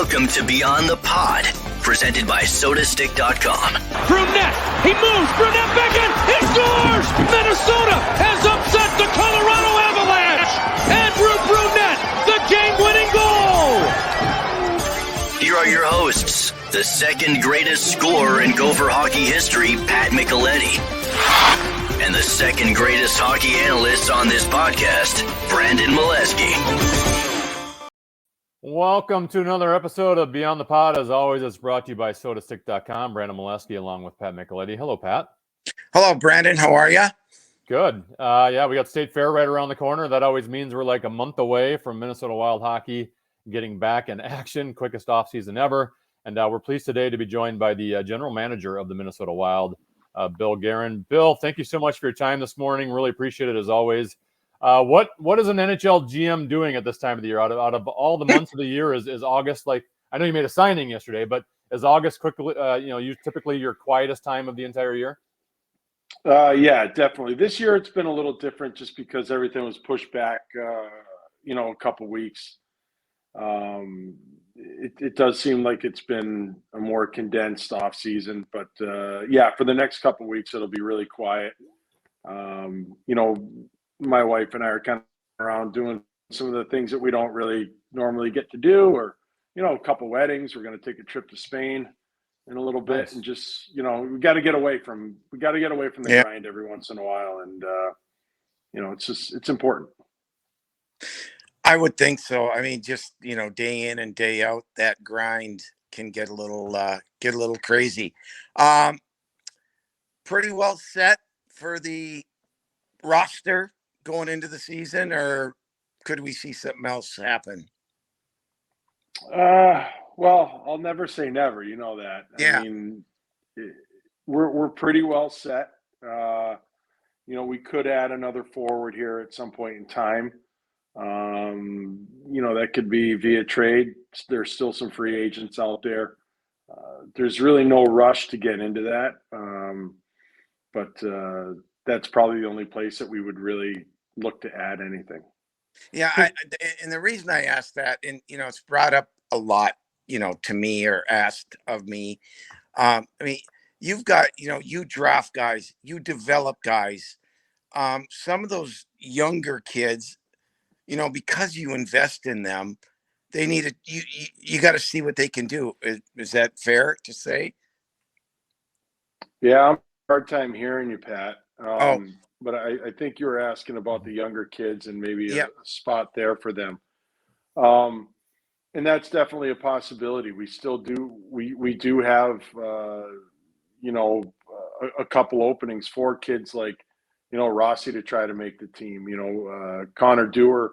Welcome to Beyond the Pod, presented by SodaStick.com. Brunette, he moves, Brunette back in, he scores! Minnesota has upset the Colorado Avalanche! Andrew Brunette, the game-winning goal! Here are your hosts, the second greatest scorer in Gopher hockey history, Pat Micheletti, and the second greatest hockey analyst on this podcast, Brandon Mileski. Welcome to another episode of Beyond the Pod. As always, it's brought to you by SodaStick.com. Brandon Mileski along with Pat Micheletti. Hello, Pat. Hello, Brandon. How are you? Good. Yeah, we got State Fair right around the corner. That always means we're like a month away from Minnesota Wild hockey getting back in action. Quickest offseason ever. And we're pleased today to be joined by the general manager of the Minnesota Wild, Bill Guerin. Bill, thank you so much for your time this morning. Really appreciate it as always. What is an NHL GM doing at this time of the year? Out of all the months of the year, is August, like, I know you made a signing yesterday, but is August quickly, typically your quietest time of the entire year? Yeah, definitely. This year it's been a little different just because everything was pushed back, a couple weeks. It does seem like it's been a more condensed off season, but yeah, for the next couple weeks it'll be really quiet. My wife and I are kind of around doing some of the things that we don't really normally get to do, or, a couple weddings. We're going to take a trip to Spain in a little bit. Nice. And just, we got to get away from the grind every once in a while. And, it's important. I would think so. I mean, just, day in and day out, that grind can get a little crazy. Pretty well set for the roster going into the season, or could we see something else happen? Well, I'll never say never. You know that. Yeah. I mean, we're pretty well set. We could add another forward here at some point in time. That could be via trade. There's still some free agents out there. There's really no rush to get into that. But that's probably the only place that we would really look to add anything. Yeah, and the reason I asked that, and it's brought up a lot, to me, or asked of me. I mean, you've got, you draft guys, you develop guys. Some of those younger kids, because you invest in them, they need you got to see what they can do. Is that fair to say? Yeah, I'm having a hard time hearing you, Pat. But I think you were asking about the younger kids and maybe a spot there for them. And that's definitely a possibility. We still do. We do have, a couple openings for kids like, Rossi to try to make the team, Connor Dewar,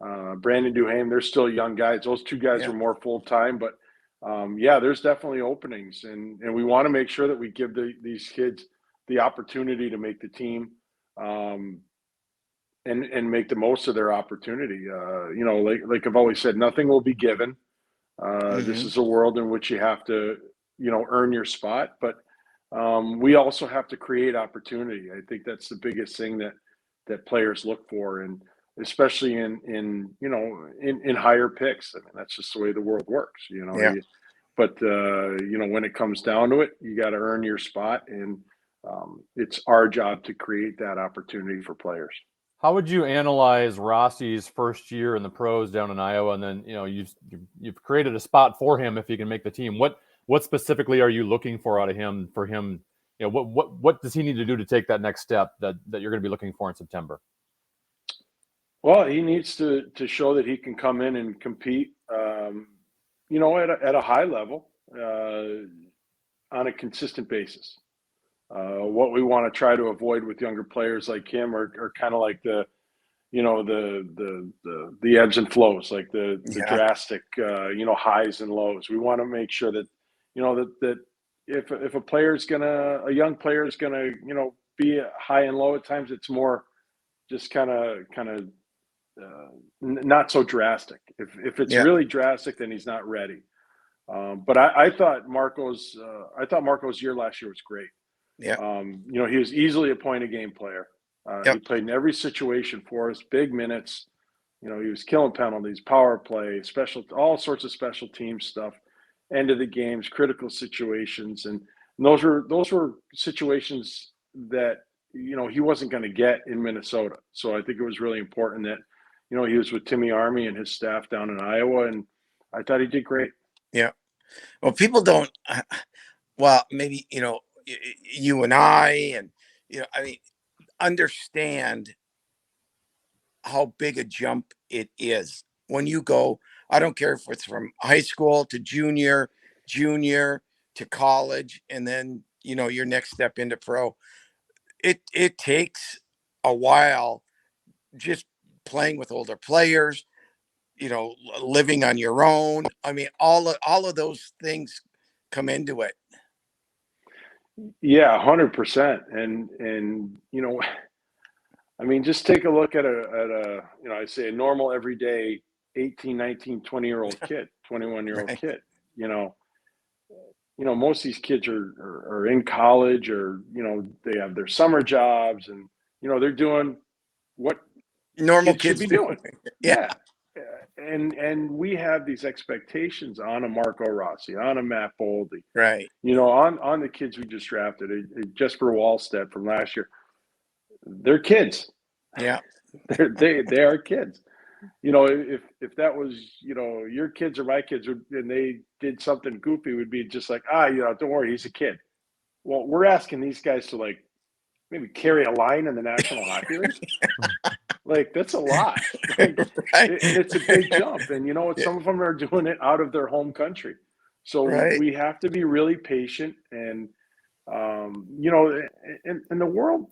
Brandon Duhaime. They're still young guys. Those two guys are more full-time, but there's definitely openings, and we want to make sure that we give these kids the opportunity to make the team, and make the most of their opportunity. Like I've always said, nothing will be given. This is a world in which you have to, earn your spot, but we also have to create opportunity. I think that's the biggest thing that players look for, and especially in higher picks. I mean, that's just the way the world works, But when it comes down to it, you got to earn your spot, and it's our job to create that opportunity for players. How would you analyze Rossi's first year in the pros down in Iowa, and then you've created a spot for him if he can make the team? What specifically are you looking for out of him? For him, what does he need to do to take that next step that you're going to be looking for in September? Well, he needs to show that he can come in and compete, at a high level, on a consistent basis. What we want to try to avoid with younger players like him are kind of like the ebbs and flows, like the drastic, highs and lows. We want to make sure that, that if a young player is gonna, be high and low at times, it's more just kind of not so drastic. If it's really drastic, then he's not ready. But I thought Marco's year last year was great. Yeah. He was easily a point a game player. He played in every situation for us, big minutes. You know, he was killing penalties, power play, all sorts of special team stuff, end of the games, critical situations, and those were situations that he wasn't going to get in Minnesota. So I think it was really important that he was with Timmy Army and his staff down in Iowa, and I thought he did great. Yeah. Well, people don't. Well, maybe you and I, and I mean, understand how big a jump it is when you go. I don't care if it's from high school to junior to college, and then your next step into pro. It takes a while just playing with older players, living on your own. I mean, all of those things come into it. Yeah, 100%. And I mean, just take a look at I say a normal everyday 18, 19, 20-year-old kid, 21-year-old Right. kid. Most of these kids are in college, or they have their summer jobs, and they're doing what Normal kids should kids be do. doing. Yeah. And we have these expectations on a Marco Rossi, on a Matt Boldy, Right. on the kids we just drafted, Jesper Wallstedt from last year. They're kids. Yeah. They are kids. If that was your kids or my kids, and they did something goofy, would be just like, don't worry, he's a kid. Well, we're asking these guys to like maybe carry a line in the National Hockey League. Like, that's a lot. Like, Right. and it's a big jump. And some of them are doing it out of their home country. So Right. we have to be really patient. And in the world,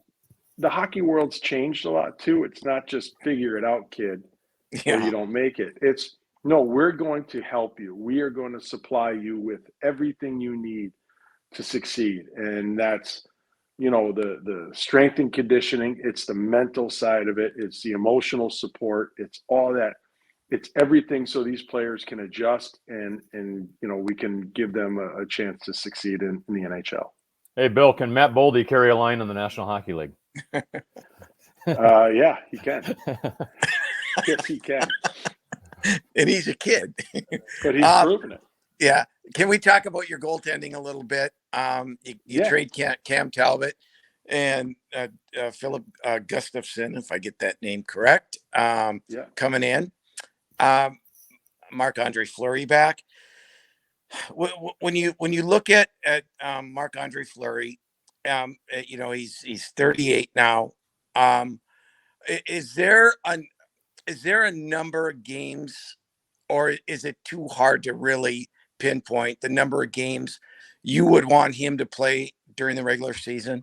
the hockey world's changed a lot too. It's not just figure it out, kid, or Yeah. you don't make it. It's no, we're going to help you. We are going to supply you with everything you need to succeed. And that's the strength and conditioning, it's the mental side of it, it's the emotional support, it's all that, it's everything, so these players can adjust, and we can give them a chance to succeed in the NHL. Hey, Bill, can Matt Boldy carry a line in the National Hockey League? Yeah, he can. Yes, he can. And he's a kid. But he's proven it. Yeah. Can we talk about your goaltending a little bit? You trade Cam Talbot and Philip Gustavsson, if I get that name correct, coming in. Marc-Andre Fleury back. When you look at Marc-Andre Fleury, he's 38 now. Is there a number of games, or is it too hard to really pinpoint the number of games you would want him to play during the regular season?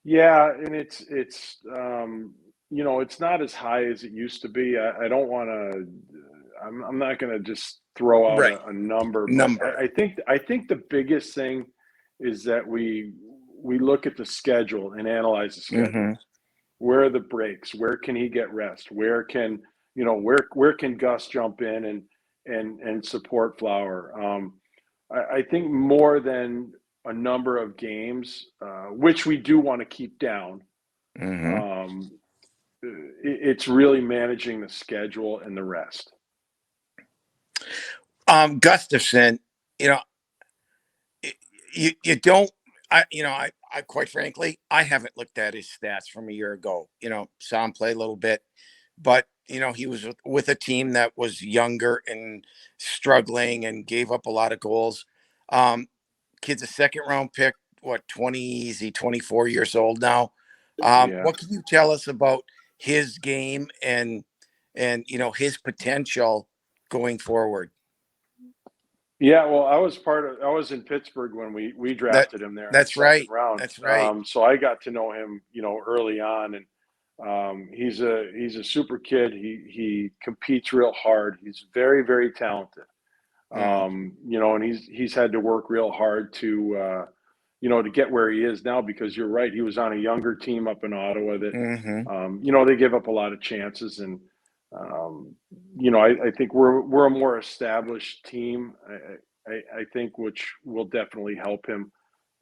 Yeah, and it's it's not as high as it used to be. I don't want to. I'm not going to just throw out a number. But I think the biggest thing is that we look at the schedule and analyze the schedule. Mm-hmm. Where are the breaks? Where can he get rest? Where can where can Gus jump in and support Flower? I think more than a number of games, which we do want to keep down. Mm-hmm. It's really managing the schedule and the rest. Gustavsson, you don't. I quite frankly, I haven't looked at his stats from a year ago. Saw him play a little bit, but he was with a team that was younger and struggling and gave up a lot of goals. Kid's a second round pick. What, 20? Is he 24 years old now? What can you tell us about his game and his potential going forward? Yeah, well, I was in Pittsburgh when we drafted him there. That's in the second round. That's right. So I got to know him, early on, and he's a super kid. He competes real hard. He's very, very talented. And he's had to work real hard to to get where he is now, because you're right, he was on a younger team up in Ottawa that they give up a lot of chances, and I think we're a more established team. I think, which will definitely help him.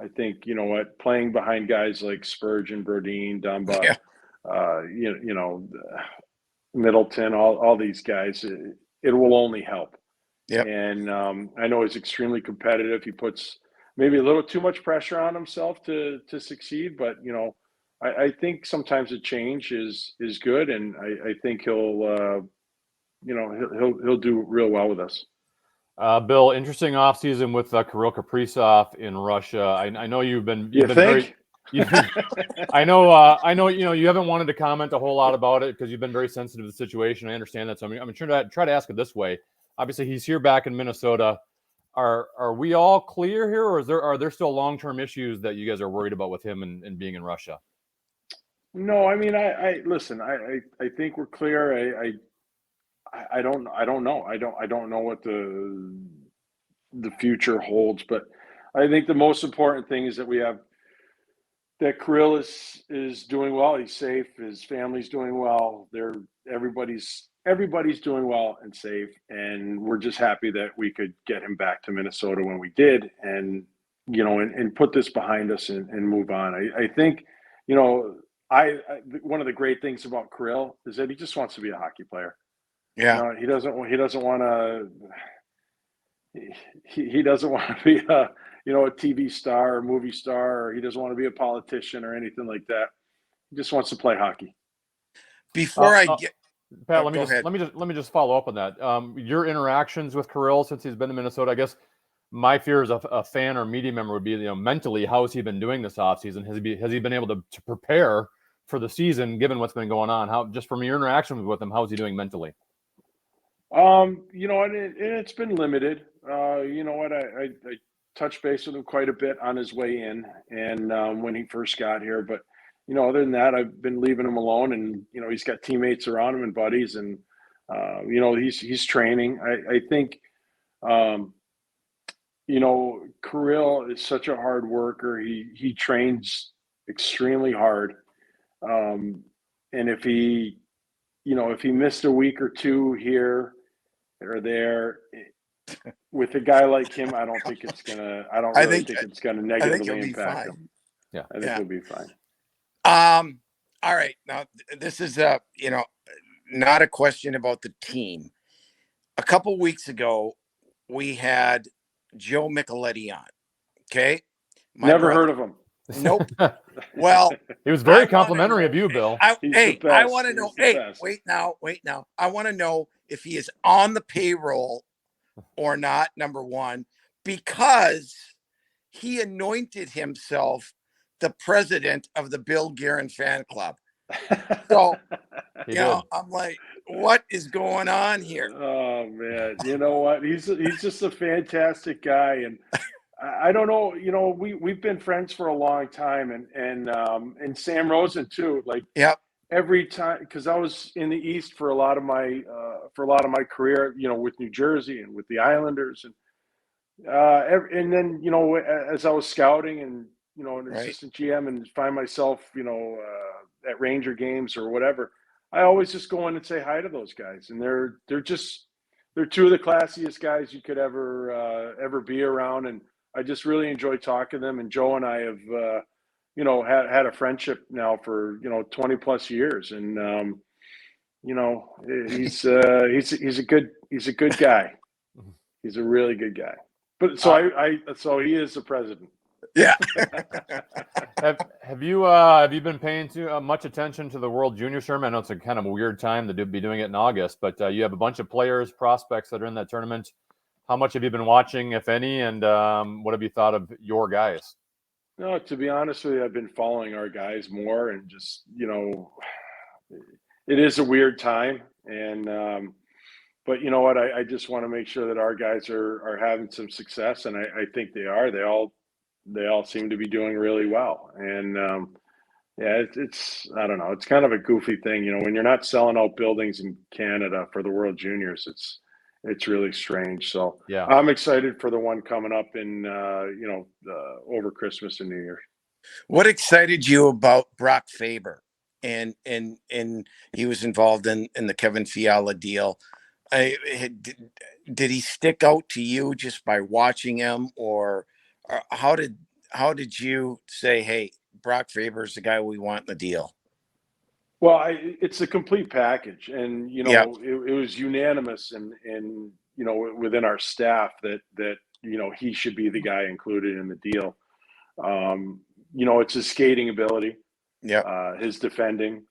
I think playing behind guys like Spurgeon, Brodin, Dumba, Middleton, all these guys, it will only help. Yep. And I know he's extremely competitive. He puts maybe a little too much pressure on himself to succeed, but I think sometimes a change is good, and I think he'll he'll do real well with us. Bill, interesting offseason with Kirill Kaprizov in Russia. I know you've been very. I know. You haven't wanted to comment a whole lot about it because you've been very sensitive to the situation. I understand that, so I'm trying to try to ask it this way. Obviously, he's here back in Minnesota. Are we all clear here, or are there still long-term issues that you guys are worried about with him and being in Russia? No, I mean, I listen. I think we're clear. I don't know. I don't know what the future holds, but I think the most important thing is that Kirill is doing well. He's safe. His family's doing well. Everybody's doing well and safe, and we're just happy that we could get him back to Minnesota when we did, and and put this behind us and move on. I think one of the great things about Kirill is that he just wants to be a hockey player. Yeah. He doesn't want to. He doesn't want to be a TV star or movie star, or he doesn't want to be a politician or anything like that. He just wants to play hockey. Before Pat, let me just follow up on that. Your interactions with Kirill since he's been to Minnesota, I guess my fear as a fan or media member would be, mentally, how has he been doing this offseason? Has he been able to prepare for the season given what's been going on? How, just from your interactions with him, how is he doing mentally? And it's been limited. I touched base with him quite a bit on his way in and when he first got here. But, other than that, I've been leaving him alone, and, he's got teammates around him and buddies, and, he's training. I think, Kirill is such a hard worker. He trains extremely hard. And if he missed a week or two here or there, with a guy like him, I don't think it's gonna. I think it's gonna negatively impact him. Yeah, I think he'll be fine. All right. Now this is not a question about the team. A couple weeks ago, we had Joe Micheletti on. Okay. Never heard of him. Nope. Well, he was very complimentary of you, Bill. I want to know. Wait now. I want to know if he is on the payroll or not, number one, because he anointed himself the president of the Bill Guerin fan club. So, I'm like, what is going on here? Oh man, you know what? He's just a fantastic guy, and I don't know. We've been friends for a long time, and Sam Rosen too. Like, yep. Every time, because I was in the East for a lot of my career, with New Jersey and with the Islanders, and then as I was scouting and an assistant GM and find myself at Ranger games or whatever, I always just go in and say hi to those guys, and they're two of the classiest guys you could ever be around, and I just really enjoy talking to them. And Joe and I have had a friendship now for 20 plus years, and he's a good guy. He's a really good guy. But so he is the president. Yeah. Have you been paying too much attention to the World Junior Tournament? I know it's a kind of a weird time to be doing it in August, but you have a bunch of players, prospects that are in that tournament. How much have you been watching, if any, and what have you thought of your guys? No, to be honest with you, I've been following our guys more, and just it is a weird time, and but you know what? I just want to make sure that our guys are having some success, and I think they are. They all seem to be doing really well, and it's I don't know. It's kind of a goofy thing, when you're not selling out buildings in Canada for the World Juniors. It's really strange. So yeah, I'm excited for the one coming up in over Christmas and New Year. What excited you about Brock Faber? And he was involved in the Kevin Fiala deal. Did he stick out to you just by watching him, or how did you say, hey, Brock Faber is the guy we want in the deal? Well, it's a complete package, and Yeah. it was unanimous, and within our staff that he should be the guy included in the deal. It's his skating ability, Yeah. his defending,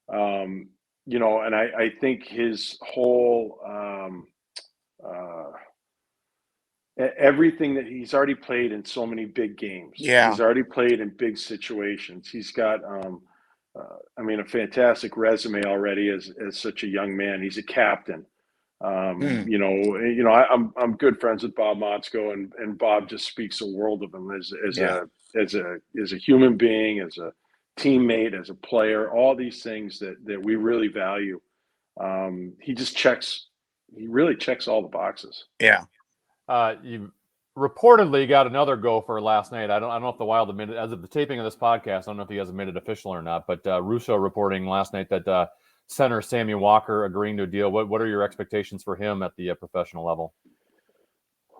and I think his whole everything that he's already played in so many big games. Yeah. He's already played in big situations. He's got, a fantastic resume already as such a young man. He's a captain. Mm. I'm good friends with Bob Motzko, and Bob just speaks a world of him Yeah. as a human being, as a teammate, as a player. All these things that we really value. He really checks all the boxes. Yeah. You reportedly got another gopher last night. I don't know if the Wild have made it, as of the taping of this podcast, I don't know if you guys have made it official or not, but Russo reporting last night that center Sammy Walker agreeing to a deal. What are your expectations for him at the professional level?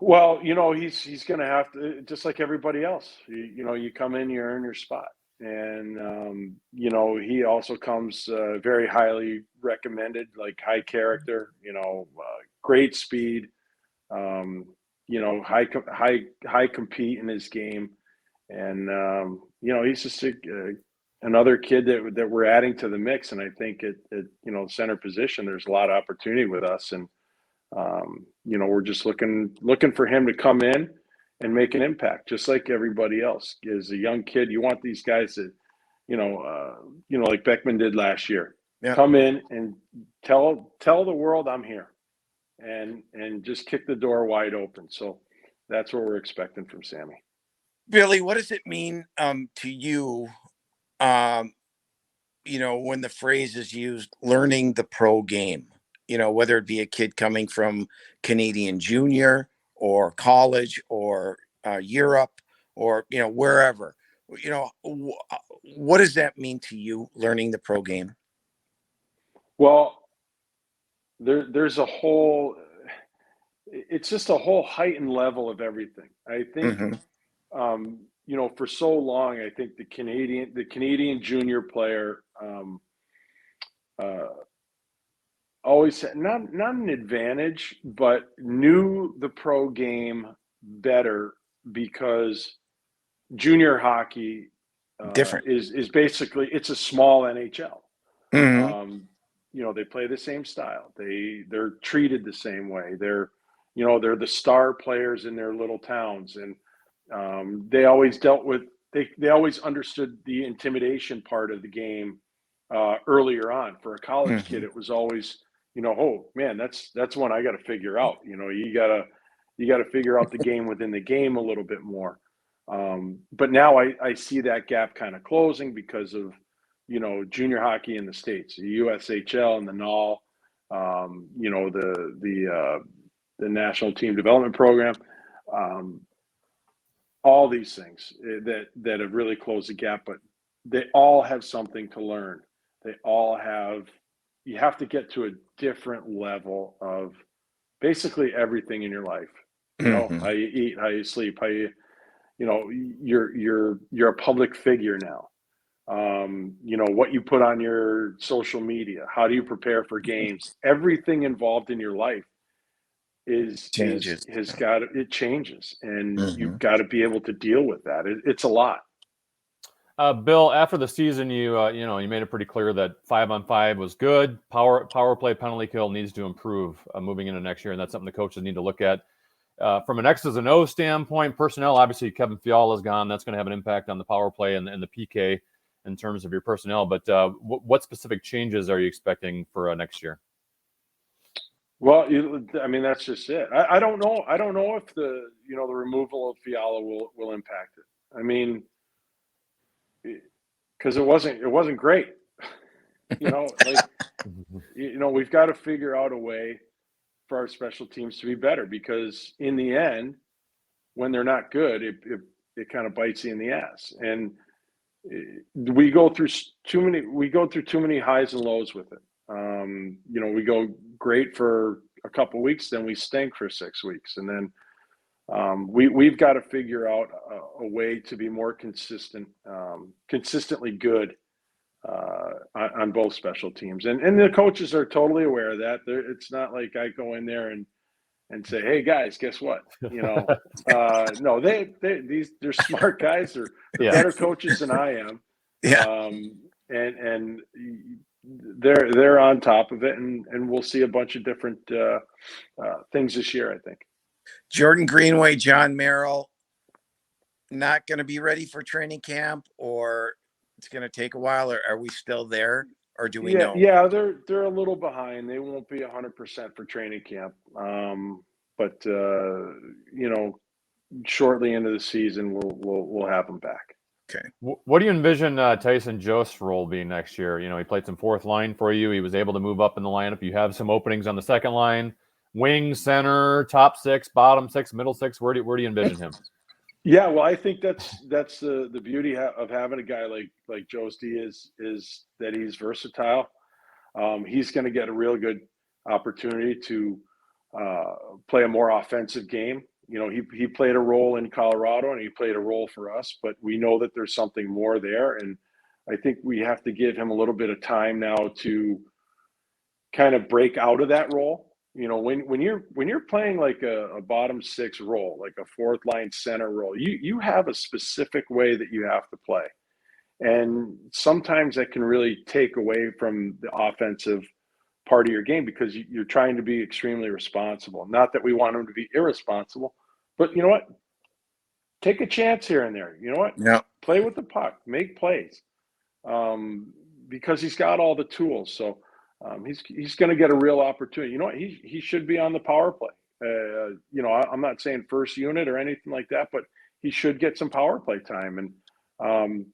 Well, he's going to have to, just like everybody else. You come in, you earn your spot, and he also comes very highly recommended, like high character. Great speed. High compete in his game, and he's just another kid that we're adding to the mix. And I think at center position, there's a lot of opportunity with us, and we're just looking for him to come in and make an impact, just like everybody else. As a young kid, you want these guys that like Beckman did last year, come in and tell the world I'm here. And just kick the door wide open. So that's what we're expecting from Sammy. Billy, what does it mean to you, when the phrase is used, learning the pro game? Whether it be a kid coming from Canadian junior or college or Europe or, wherever. What does that mean to you, learning the pro game? Well, there's a whole – it's just a whole heightened level of everything. I think, for so long, I think the Canadian junior player always had not an advantage, but knew the pro game better because junior hockey Different is basically, it's a small NHL. Mm-hmm. They play the same style. They're treated the same way. They're the star players in their little towns, and they always dealt with. They always understood the intimidation part of the game earlier on. For a college kid, it was always, oh man, that's one I got to figure out. You gotta figure out the game within the game a little bit more. But now I see that gap kind of closing because of junior hockey in the States, the USHL and the NAL, the National Team Development Program, all these things that have really closed the gap, but they all have something to learn. You have to get to a different level of basically everything in your life. How you eat, how you sleep, how you're a public figure now. What you put on your social media, how do you prepare for games? Everything involved in your life changes, it changes, and you've got to be able to deal with that. It's a lot. Bill, after the season, you made it pretty clear that 5-on-5 was good. Power play, penalty kill needs to improve moving into next year, and that's something the coaches need to look at. From an X's and O's standpoint, personnel, obviously Kevin Fiala is gone. That's going to have an impact on the power play and the PK in terms of your personnel. But what specific changes are you expecting for next year? Well, that's just it. I don't know. I don't know if the removal of Fiala will impact it. Because it wasn't great. We've got to figure out a way for our special teams to be better, because in the end, when they're not good, it kind of bites you in the ass. And we go through too many highs and lows with it. We go great for a couple weeks, then we stink for 6 weeks, and then we've got to figure out a way to be more consistently good on both special teams, and the coaches are totally aware of that. It's not like I go in there and say, "Hey guys, guess what?" No, they're smart guys. They're better coaches than I am. Yeah. And they're on top of it, and we'll see a bunch of different things this year, I think. Jordan Greenway, John Merrill, not going to be ready for training camp, or it's going to take a while, or are we still there, or do we know? Yeah, they're a little behind. They won't be 100% for training camp, but shortly into the season, we'll have them back. Okay. What do you envision Tyson Jost's role being next year? He played some fourth line for you. He was able to move up in the lineup. You have some openings on the second line, wing, center, top six, bottom six, middle six. Where do you envision him? Yeah, well, I think that's the beauty of having a guy like Jost is that he's versatile. He's going to get a real good opportunity to play a more offensive game. He played a role in Colorado and he played a role for us, but we know that there's something more there. And I think we have to give him a little bit of time now to kind of break out of that role. When you're playing like a bottom six role, like a fourth line center role, you have a specific way that you have to play. And sometimes that can really take away from the offensive part of your game because you're trying to be extremely responsible. Not that we want him to be irresponsible, but you know what? Take a chance here and there. You know what? Yeah. Play with the puck, make plays, because he's got all the tools. So he's going to get a real opportunity. You know what? He should be on the power play. I'm not saying first unit or anything like that, but he should get some power play time. And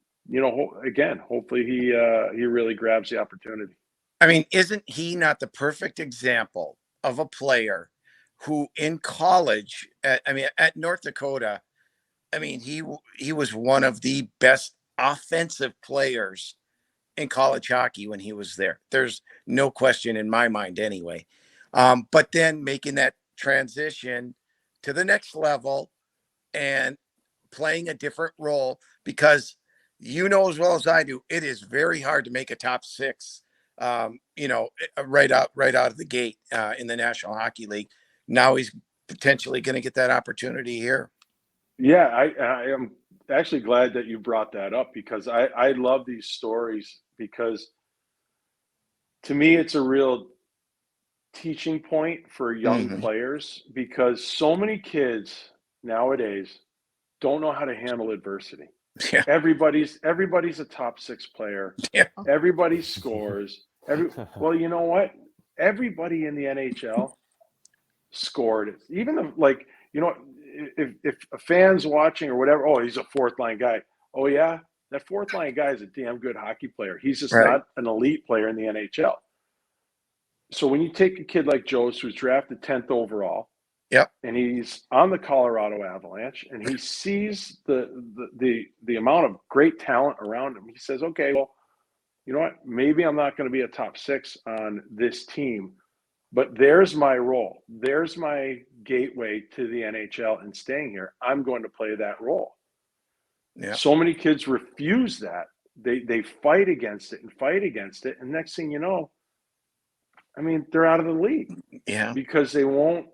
again, hopefully he really grabs the opportunity. I mean, isn't he not the perfect example of a player who in college, at North Dakota, he was one of the best offensive players in college hockey when he was there. There's no question in my mind anyway. But then making that transition to the next level and playing a different role, because as well as I do, it is very hard to make a top six, right out of the gate in the National Hockey League. Now he's potentially going to get that opportunity here. Yeah, I am actually glad that you brought that up because I love these stories because to me it's a real teaching point for young players because so many kids nowadays don't know how to handle adversity. Yeah. Everybody's a top six player. Yeah. Everybody scores. Well, you know what? Everybody in the NHL scored. Even if a fan's watching or whatever, oh, he's a fourth line guy. Oh yeah, that fourth line guy is a damn good hockey player. He's just not an elite player in the NHL. So when you take a kid like Jost, who's drafted 10th overall, yep, and he's on the Colorado Avalanche, and he sees the amount of great talent around him, he says, okay, well, you know what? Maybe I'm not going to be a top six on this team, but there's my role. There's my gateway to the NHL and staying here. I'm going to play that role. Yeah. So many kids refuse that. They fight against it. And next thing you know, they're out of the league. Yeah. Because they won't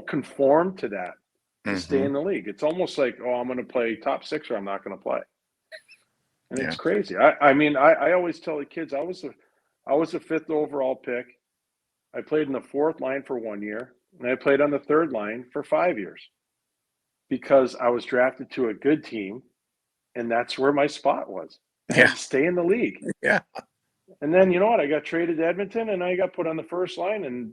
conform to that to stay in the league. It's almost like, oh, I'm going to play top six or I'm not going to play. And it's crazy. I always tell the kids, I was a 5th overall pick. I played in the 4th line for 1 year, and I played on the 3rd line for 5 years because I was drafted to a good team, and that's where my spot was. Yeah. Stay in the league. Yeah. And then, you know what? I got traded to Edmonton, and I got put on the first line, and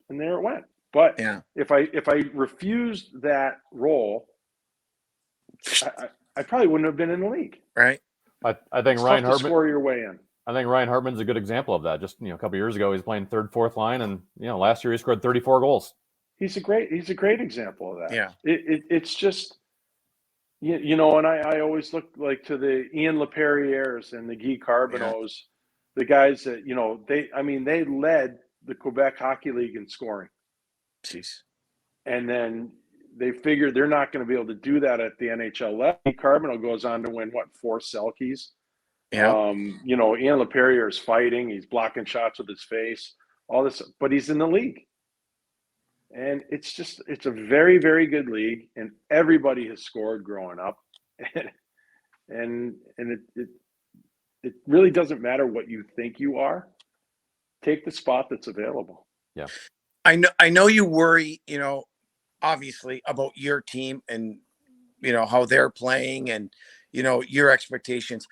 there it went. But if I refused that role, I probably wouldn't have been in the league. Right. I think it's Ryan tough to Hartman score your way in. I think Ryan Hartman's a good example of that. Just a couple of years ago, he's playing 3rd, 4th line, and last year he scored 34 goals. He's a great example of that. Yeah. It's just and I always look like to the Ian LePerriers and the Guy Carbonneaus, the guys that they led the Quebec Hockey League in scoring. Jeez. And then they figured they're not going to be able to do that at the NHL level. Carbonell goes on to win, 4 Selkies. Yeah. You know, Ian LaPerriere is fighting. He's blocking shots with his face, all this, but he's in the league. And it's a very, very good league, and everybody has scored growing up. and it really doesn't matter what you think you are. Take the spot that's available. Yeah. I know you worry, you know, obviously about your team and, you know, how they're playing and, you know, your expectations.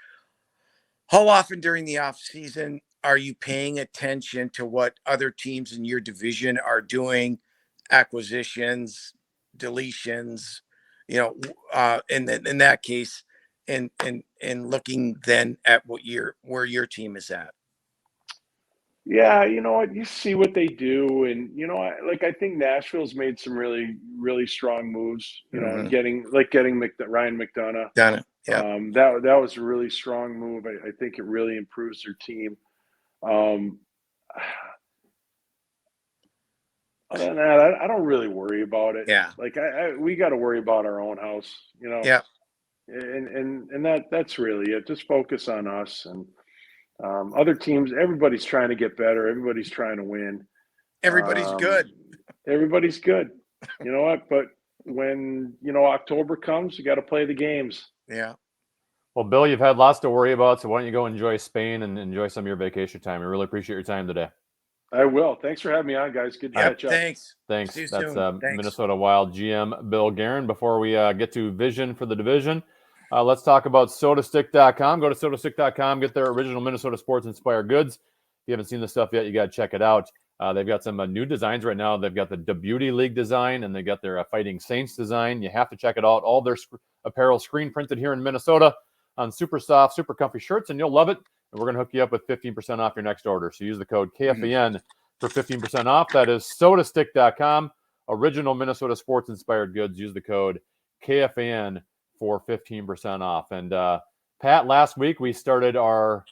How often during the off season are you paying attention to what other teams in your division are doing, acquisitions, deletions, you know, in that case, and looking then at where your team is at? Yeah, you know what? You see what they do, and you know, I think Nashville's made some really, really strong moves. You know, and getting Ryan McDonough. Done it. Yeah. That was a really strong move. I think it really improves their team. Other than that, I don't really worry about it. Yeah. Like we got to worry about our own house. You know. Yeah. And that's really it. Just focus on us and other teams. Everybody's trying to get better. Everybody's trying to win. Everybody's good. Everybody's good. You know what? But when, you know, October comes, you got to play the games. Yeah. Well, Bill, you've had lots to worry about, so why don't you go enjoy Spain and enjoy some of your vacation time? I really appreciate your time today. I will. Thanks for having me on, guys. Good to catch up. Thanks. Thanks. See you That's soon. Thanks. Minnesota Wild GM Bill Guerin. Before we get to vision for the division, let's talk about sodastick.com. Go to sodastick.com, get their original Minnesota sports-inspired goods. If you haven't seen the stuff yet, you got to check it out. They've got some new designs right now. They've got the Beauty League design, and they got their Fighting Saints design. You have to check it out. All their apparel screen printed here in Minnesota on super soft, super comfy shirts, and you'll love it. And we're going to hook you up with 15% off your next order. So use the code KFAN for 15% off. That is sodastick.com. Original Minnesota sports-inspired goods. Use the code KFAN for 15% off. And Pat, last week we started our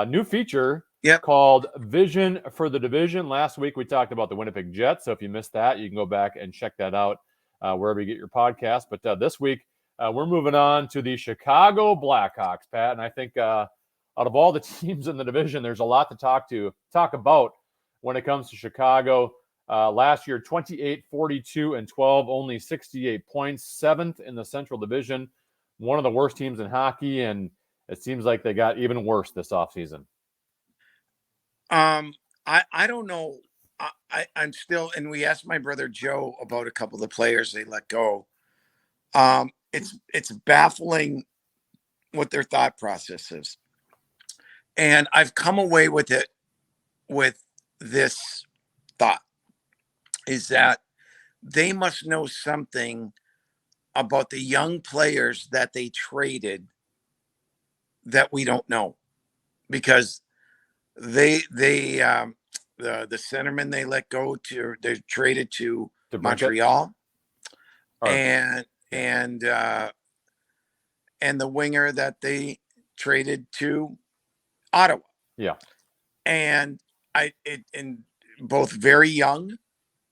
new feature called Vision for the Division. Last week we talked about the Winnipeg Jets. So if you missed that, you can go back and check that out wherever you get your podcast. But this week we're moving on to the Chicago Blackhawks, Pat. And I think out of all the teams in the division, there's a lot to talk about when it comes to Chicago. Last year, 28, 42, and 12, only 68 points, 7th in the Central Division, one of the worst teams in hockey, and it seems like they got even worse this offseason. I don't know. I'm still, and we asked my brother Joe about a couple of the players they let go. It's baffling what their thought process is. And I've come away with it with this thought, is that they must know something about the young players that they traded that we don't know, because the centerman they let go to, they traded to Montreal, and the winger that they traded to Ottawa. Yeah. And and both very young,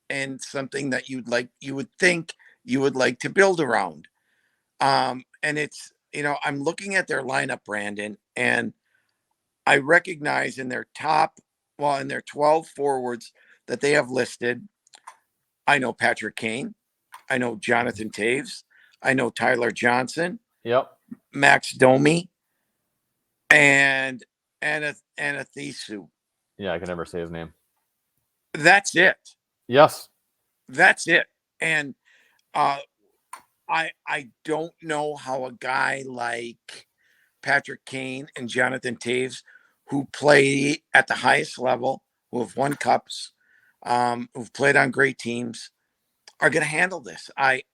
and something that you would think you would like to build around. And it's, you know, I'm looking at their lineup, Brandon, and I recognize in their 12 forwards that they have listed, I know Patrick Kane, I know Jonathan Toews, I know Tyler Johnson, Max Domi, and Athisu. Yeah, I can never say his name. That's it. Yes. That's it. And I don't know how a guy like Patrick Kane and Jonathan Toews, who play at the highest level, who have won cups, who've played on great teams, are going to handle this. I'm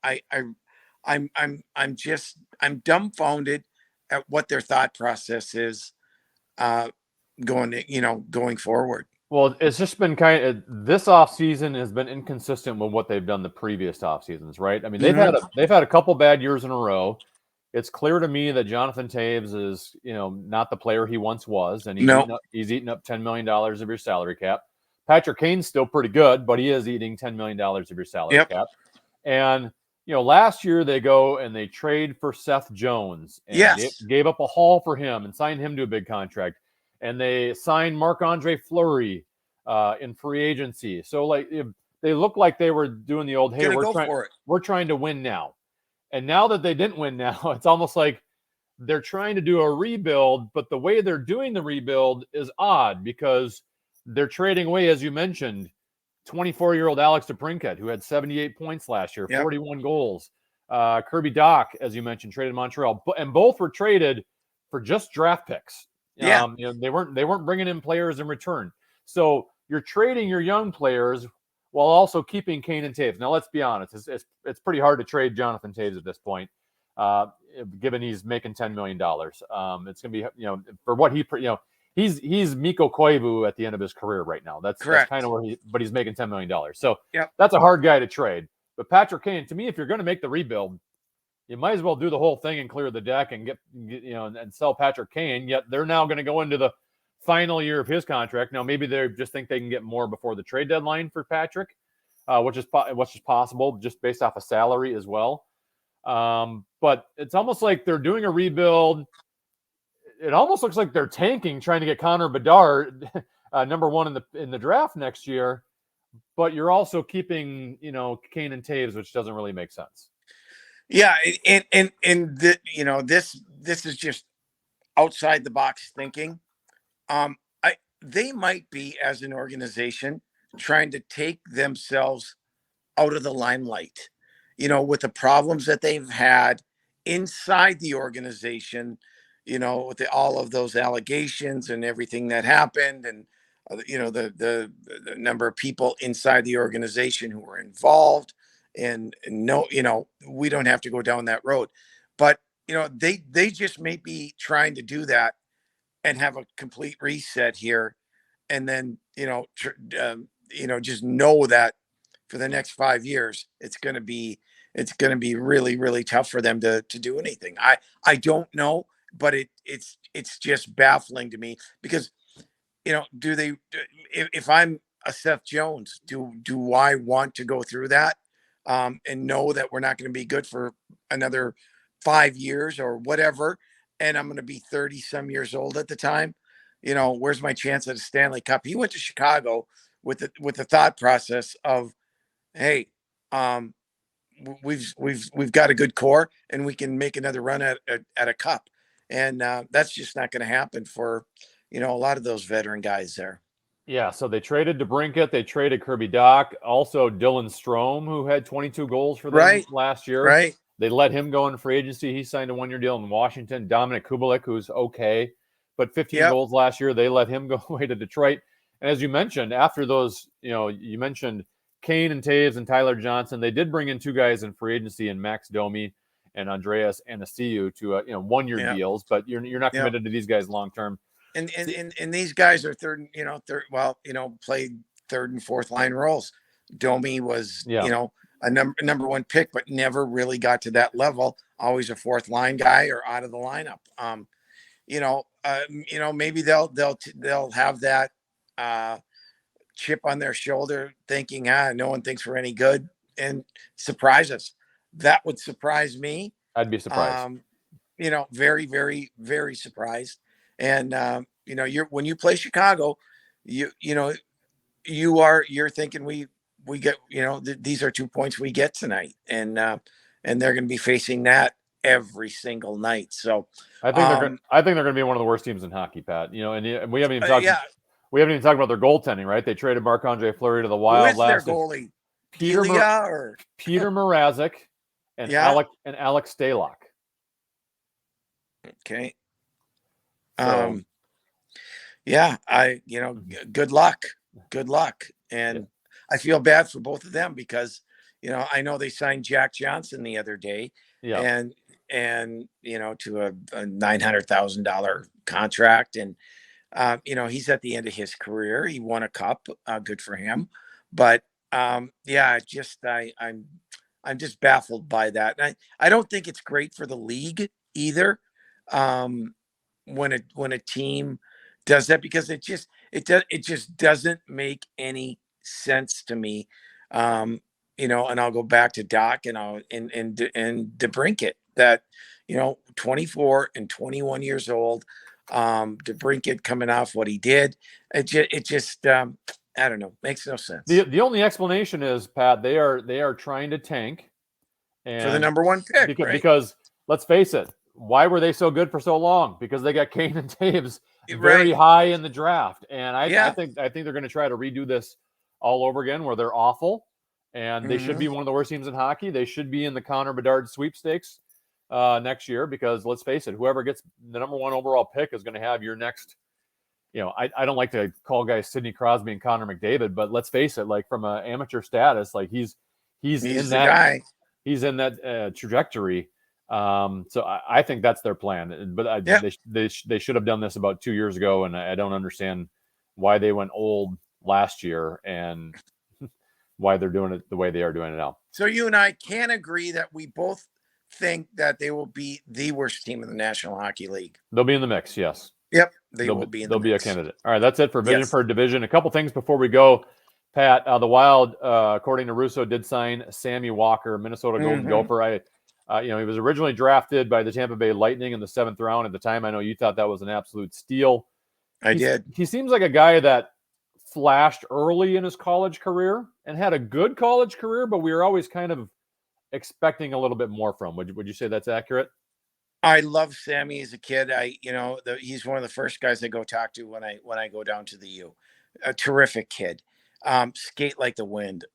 dumbfounded at what their thought process is going forward. Well, it's just been this offseason has been inconsistent with what they've done the previous off seasons, right? I mean, they've had a couple bad years in a row. It's clear to me that Jonathan Toews is, not the player he once was, and he's eating up $10 million of your salary cap. Patrick Kane's still pretty good, but he is eating $10 million of your salary cap. And last year they go and they trade for Seth Jones and Yes. gave up a haul for him and signed him to a big contract. And they signed Marc-Andre Fleury in free agency. So like they look like they were doing the old, hey, we're trying to win now. And now that they didn't win now, it's almost like they're trying to do a rebuild, but the way they're doing the rebuild is odd because they're trading away, as you mentioned, 24-year-old Alex DeBrincat, who had 78 points last year, 41 goals. Kirby Dach, as you mentioned, traded Montreal, and both were traded for just draft picks. Yeah. They weren't bringing in players in return. So you're trading your young players while also keeping Kane and Taves. Now, let's be honest, it's pretty hard to trade Jonathan Taves at this point, given he's making $10 million. It's going to be, for what he's Mikko Koivu at the end of his career right now. That's kind of where but he's making $10 million. So that's a hard guy to trade. But Patrick Kane, to me, if you're going to make the rebuild, you might as well do the whole thing and clear the deck and get and sell Patrick Kane. Yet they're now going to go into the final year of his contract. Now, maybe they just think they can get more before the trade deadline for Patrick, which is possible just based off of salary as well. But it's almost like they're doing a rebuild. It almost looks like they're tanking, trying to get Connor Bedard number one in the draft next year. But you're also keeping, Kane and Taves, which doesn't really make sense. Yeah, this is just outside the box thinking. They might be, as an organization, trying to take themselves out of the limelight, with the problems that they've had inside the organization, with all of those allegations and everything that happened, and the number of people inside the organization who were involved. And no, we don't have to go down that road, but they just may be trying to do that and have a complete reset here, and then just know that for the next 5 years it's going to be really, really tough for them to do anything. I don't know, but it's just baffling to me because if I'm a Seth Jones, do I want to go through that and know that we're not going to be good for another 5 years or whatever, and I'm going to be 30 some years old at the time? Where's my chance at a Stanley Cup? He went to Chicago with the thought process of, hey, we've got a good core and we can make another run at a cup, and that's just not going to happen for a lot of those veteran guys there. Yeah, so they traded DeBrincat, they traded Kirby Dach, also Dylan Strome, who had 22 goals for them last year. Right. They let him go in free agency. He signed a 1-year deal in Washington. Dominic Kubalik, who's okay, but 15 goals last year. They let him go away to Detroit. And as you mentioned, after those, you mentioned Kane and Taves and Tyler Johnson. They did bring in 2 guys in free agency, in Max Domi and Andreas Anastasio, to 1-year deals, but you're not committed to these guys long term. And these guys are played third and fourth line roles. Domi was, a number one pick, but never really got to that level. Always a fourth line guy or out of the lineup. Maybe they'll have that chip on their shoulder, thinking, no one thinks we're any good, and surprise us. That would surprise me. I'd be surprised. Very, very, very surprised. And when you play Chicago, you're thinking we get, these are 2 points we get tonight, and they're going to be facing that every single night. So I think they're going to be one of the worst teams in hockey, Pat. And we haven't even talked. We haven't even talked about their goaltending, right? They traded Marc-Andre Fleury to the Wild last year. Who is their goalie? Peter Mrazek and Alex Stalock. Okay. So, good luck. And I feel bad for both of them because, I know they signed Jack Johnson the other day and to a $900,000 contract. And, he's at the end of his career. He won a cup, good for him. But, I'm just baffled by that. And I don't think it's great for the league either. When a team does that, because it just doesn't make any sense to me. and I'll go back to Doc and DeBrincat that, 24 and 21 years old, DeBrincat coming off what he did. It just I don't know, makes no sense. The only explanation is, Pat, they are trying to tank and for the number one pick, because let's face it, why were they so good for so long? Because they got Kane and Taves very high in the draft, and I think they're going to try to redo this all over again, where they're awful, and they should be one of the worst teams in hockey. They should be in the Connor Bedard sweepstakes next year, because let's face it, whoever gets the number one overall pick is going to have your next. I don't like to call guys Sidney Crosby and Connor McDavid, but let's face it, like from an amateur status, like he's in that guy. He's in that trajectory. So I think that's their plan. But they should have done this about 2 years ago, and I don't understand why they went old last year and why they're doing it the way they are doing it now. So you and I can agree that we both think that they will be the worst team in the National Hockey League. They'll be in the mix, yes. Yep, they'll be a candidate. All right, that's it for Vision for Division. A couple things before we go, Pat. The Wild, according to Russo, did sign Sammy Walker, Minnesota Golden Gopher. He was originally drafted by the Tampa Bay Lightning in the 7th round. At the time, I know you thought that was an absolute steal. I did. He seems like a guy that flashed early in his college career and had a good college career, but we were always kind of expecting a little bit more from. Would you say that's accurate? I love Sammy as a kid. He's one of the first guys I go talk to when I go down to the U. A terrific kid. Skate like the wind.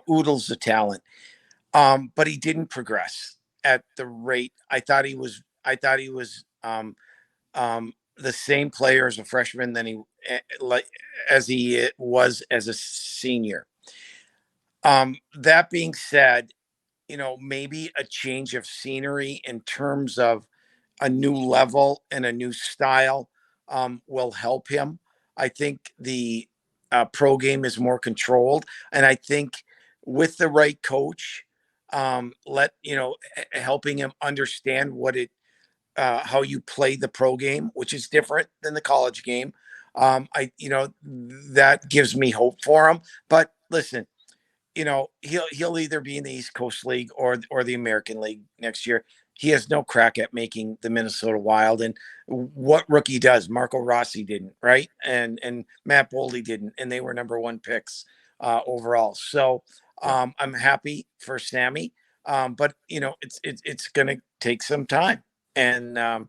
Oodles of talent. But he didn't progress at the rate I thought he was. The same player as a freshman as he was as a senior. That being said, maybe a change of scenery in terms of a new level and a new style will help him. I think the pro game is more controlled, and I think with the right coach, helping him understand how you play the pro game, which is different than the college game. That gives me hope for him. But listen, he'll either be in the East Coast League or the American League next year. He has no crack at making the Minnesota Wild. And what rookie does? Marco Rossi didn't, right? And Matt Boldy didn't, and they were number one picks overall. So I'm happy for Sammy, but it's going to take some time, and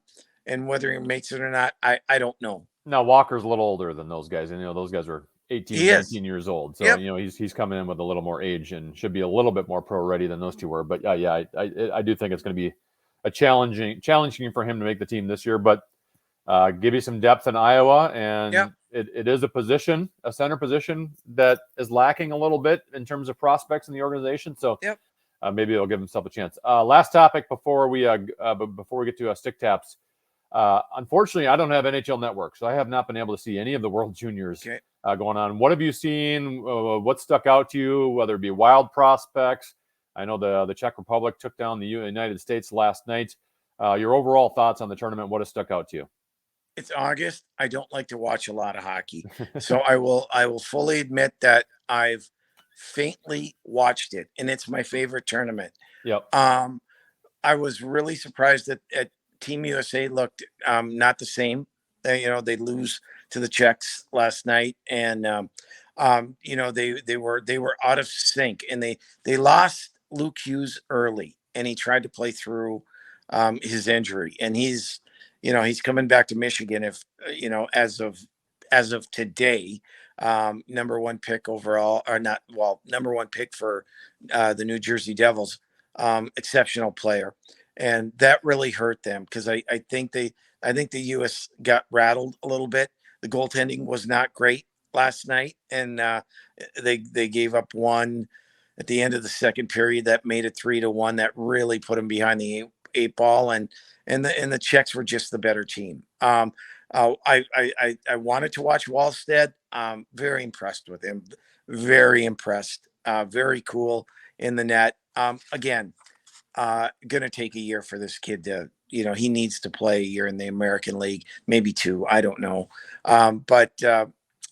whether he makes it or not, I don't know. Now Walker's a little older than those guys, and those guys are 18, 19 years old. So, he's coming in with a little more age and should be a little bit more pro ready than those two were. But I do think it's going to be a challenging for him to make the team this year, but give you some depth in Iowa. And it is a center position that is lacking a little bit in terms of prospects in the organization. So maybe it'll give himself a chance. Last topic before we get to stick taps. Unfortunately, I don't have NHL Network, so I have not been able to see any of the World Juniors going on. What have you seen? What stuck out to you, whether it be wild prospects? I know the Czech Republic took down the United States last night. Your overall thoughts on the tournament, what has stuck out to you? It's August. I don't like to watch a lot of hockey. So I will fully admit that I've faintly watched it, and it's my favorite tournament. Yep. I was really surprised that Team USA looked not the same. They lose to the Czechs last night, and they were out of sync, and they lost Luke Hughes early, and he tried to play through his injury, and he's coming back to Michigan as of today, number one pick overall, number one pick for the New Jersey Devils, exceptional player. And that really hurt them because I think the U.S. got rattled a little bit. The goaltending was not great last night, and they gave up one at the end of the second period that made it 3-1. That really put them behind the eight ball, and the Czechs were just the better team. I wanted to watch Wallstead. Very impressed with him. Very impressed. Very cool in the net. Again. Going to take a year for this kid to, he needs to play a year in the American League, maybe two, I don't know.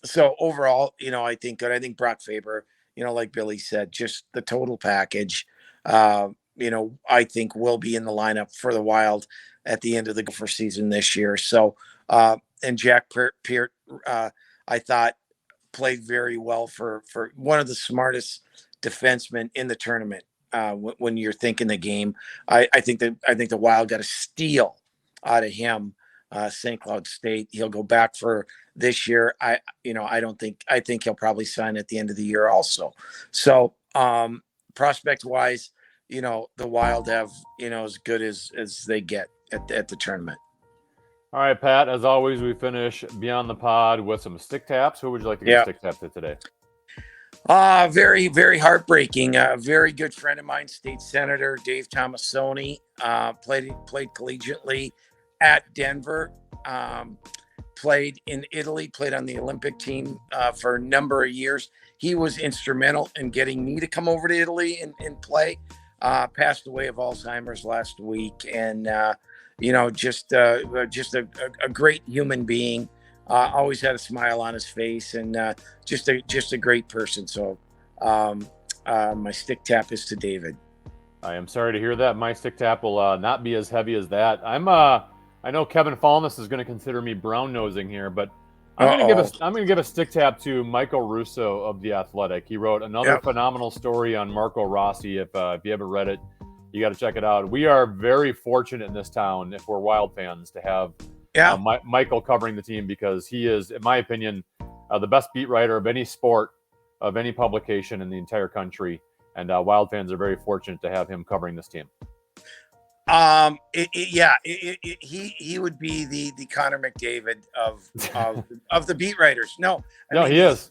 So overall, I think good. I think Brock Faber like Billy said, just the total package. I think will be in the lineup for the Wild at the end of the Gopher season this year. So, and Jack Peart, I thought played very well for one of the smartest defensemen in the tournament. When you're thinking the game, I think the Wild got a steal out of him. St. Cloud State. He'll go back for this year. I think he'll probably sign at the end of the year also. So prospect wise, the Wild have, as good as they get at the tournament. All right, Pat, as always, we finish Beyond the Pod with some stick taps. Who would you like to get a stick tap to today? Very, very heartbreaking. A very good friend of mine, State Senator Dave Tomasoni, played collegiately at Denver, played in Italy, played on the Olympic team for a number of years. He was instrumental in getting me to come over to Italy and play. Passed away of Alzheimer's last week, and just a great human being. Always had a smile on his face, and just a great person. So my stick tap is to David. I am sorry to hear that. My stick tap will not be as heavy as that. I know Kevin Fallness is going to consider me brown nosing here, but I'm going to give a stick tap to Michael Russo of The Athletic. He wrote another phenomenal story on Marco Rossi. If you haven't read it, you got to check it out. We are very fortunate in this town, if we're Wild fans, to have Michael covering the team, because he is, in my opinion, the best beat writer of any sport, of any publication in the entire country. And Wild fans are very fortunate to have him covering this team. He would be the Connor McDavid of the beat writers. He is.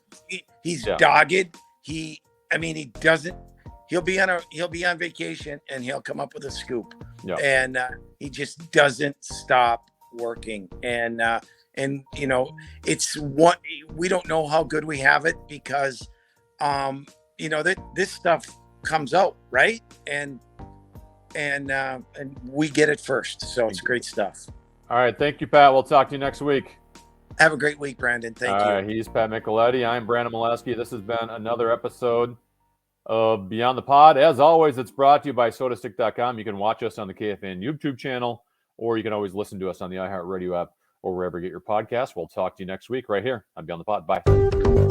He's dogged. He doesn't. He'll be on vacation and he'll come up with a scoop. And he just doesn't stop working. And it's what we don't know how good we have it, because that this stuff comes out, right? And we get it first. So it's great stuff. All right. Thank you, Pat. We'll talk to you next week. Have a great week, Brandon. Thank you. All right. He's Pat Micheletti. I'm Brandon Mileski. This has been another episode of Beyond the Pod. As always, it's brought to you by sodastick.com. You can watch us on the KFN YouTube channel, or you can always listen to us on the iHeartRadio app or wherever you get your podcasts. We'll talk to you next week right here on Beyond the Pod. Bye.